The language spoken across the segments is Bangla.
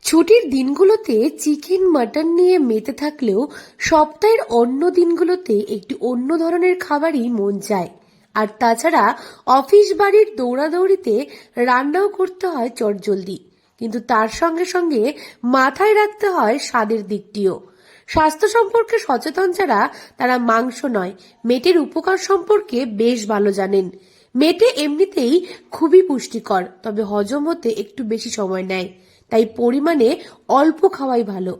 ছুটির দিনগুলোতে চিকেন মাটন নিয়ে মেতে থাকলেও সপ্তাহের অন্য দিনগুলোতে একটি অন্য ধরনের খাবারই মন চায়। আর তাছাড়া অফিস বাড়ির দৌড়াদৌড়িতে রান্নাও করতে হয় চটজলদি, কিন্তু তার সঙ্গে সঙ্গে মাথায় রাখতে হয় স্বাদের দিকটিও। স্বাস্থ্য সম্পর্কে সচেতন যারা, তারা মাংস নয়, মেটের উপকার সম্পর্কে বেশ ভালো জানেন। মেটে এমনিতেই খুবই পুষ্টিকর, তবে হজম হতে একটু বেশি সময় নেয়, তাই পরিমাণে অল্প খাওয়াই ভালো।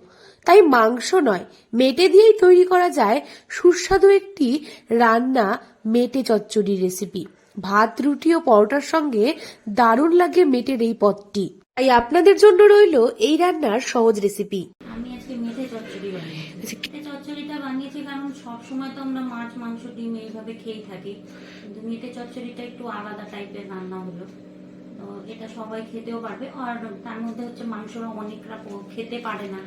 তাই মাংস নয়, মেটে দিয়েই তৈরি করা যায় সুস্বাদু একটি রান্না, মেটে চচ্চড়ির রেসিপি। ভাত, রুটি ও পরোটার সঙ্গে দারুণ লাগে মেটের এই পদটি। তাই আপনাদের জন্য রইল এই রান্নার সহজ রেসিপি। আমি আজকে মেথি চচ্চড়ি বানিয়েছি। মেথি চচ্চড়িটা বানিয়েছি কারণ সব সময় তো আমরা মাছ, মাংস, ডিম এইভাবে খেয়েই থাকি, কিন্তু মেথি চচ্চড়িটা একটু আলাদা টাইপের রান্না হলো। তো এটা সবাই খেতেও পারবে, আর তার মধ্যে হচ্ছে মাংসরা অনেকরা খেতে পারে না,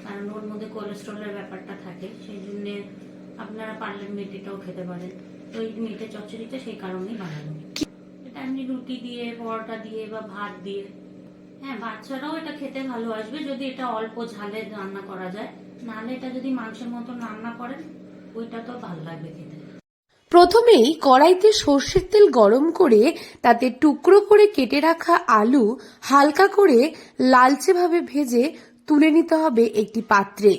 কারণ ওর মধ্যে কোলেস্ট্রলের ব্যাপারটা থাকে, সেই জন্য আপনারা পারলে মেথিটাও খেতে পারেন। তো এই মেথি চচ্চড়িটা সেই কারণেই বানানো। এটা এমনি রুটি দিয়ে, পরোটা দিয়ে বা ভাত দিয়ে, হ্যাঁ, বাচ্চারাও এটা খেতে ভালোবাসবে যদি এটা অল্প ঝালে রান্না করা যায়। নাহলে এটা যদি মাংসের মতো রান্না করেন, ওইটা তো ভালো লাগবে খেতে। প্রথমেই কড়াইতে সর্ষের তেল গরম করে তাতে টুকরো করে কেটে রাখা আলু হালকা করে লালচে ভাবে ভেজে তুলে নিতে হবে একটি পাত্রে।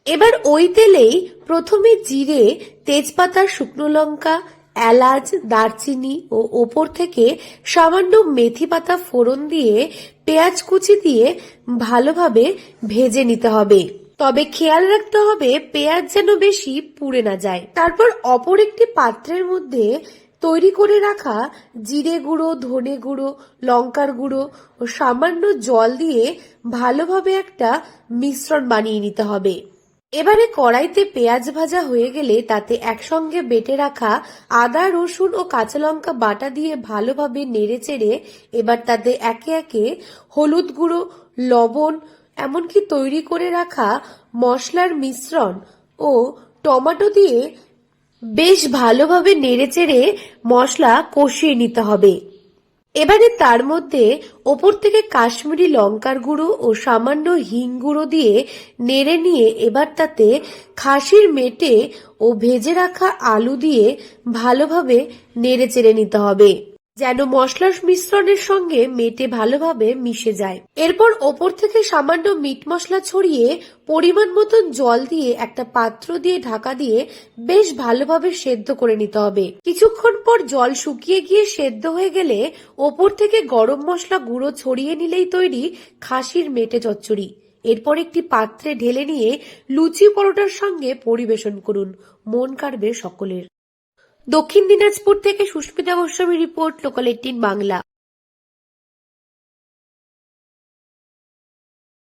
এবার ওই তেলেই প্রথমে জিরে, তেজপাতা, শুকনো লঙ্কা, এলাচ, দারচিনি ও ওপর থেকে সামান্য মেথি পাতা ফোড়ন দিয়ে পেঁয়াজ কুচি দিয়ে ভালোভাবে ভেজে নিতে হবে। তবে খেয়াল রাখতে হবে পেঁয়াজ যেন বেশি পুড়ে না যায়। তারপর অপর একটি পাত্রের মধ্যে তৈরি করে রাখা জিরে গুঁড়ো, ধনে গুঁড়ো, লঙ্কার গুঁড়ো ও সামান্য জল দিয়ে ভালোভাবে একটা মিশ্রণ বানিয়ে নিতে হবে। এবারে কড়াইতে পেঁয়াজ ভাজা হয়ে গেলে তাতে একসঙ্গে বেটে রাখা আদা, রসুন ও কাঁচা লঙ্কা বাটা দিয়ে ভালোভাবে নেড়েচেড়ে এবার তাতে একে একে হলুদ গুঁড়ো, লবণ, এমনকি তৈরি করে রাখা মশলার মিশ্রণ ও টমেটো দিয়ে বেশ ভালোভাবে নেড়েচেড়ে মশলা কষিয়ে নিতে হবে। এবারে তার মধ্যে ওপর থেকে কাশ্মীরি লঙ্কার গুঁড়ো ও সামান্য হিং গুঁড়ো দিয়ে নেড়ে নিয়ে এবার তাতে খাসির মেটে ও ভেজে রাখা আলু দিয়ে ভালোভাবে নেড়েচেড়ে নিতে হবে, যেন মশলার মিশ্রণের সঙ্গে মেটে ভালোভাবে মিশে যায়। এরপর ওপর থেকে সামান্য মিট মশলা ছড়িয়ে পরিমাণ মতন জল দিয়ে একটা পাত্র দিয়ে ঢাকা দিয়ে বেশ ভালোভাবে সেদ্ধ করে নিতে হবে। কিছুক্ষণ পর জল শুকিয়ে গিয়ে সেদ্ধ হয়ে গেলে ওপর থেকে গরম মশলা গুঁড়ো ছড়িয়ে নিলেই তৈরি খাসির মেটে চচ্চড়ি। এরপর একটি পাত্রে ঢেলে নিয়ে লুচি, পরোটার সঙ্গে পরিবেশন করুন, মন কাড়বে সকলের। দক্ষিণ দিনাজপুর থেকে সুস্মিতা গোস্বামী রিপোর্ট, লোকাল 18 বাংলা।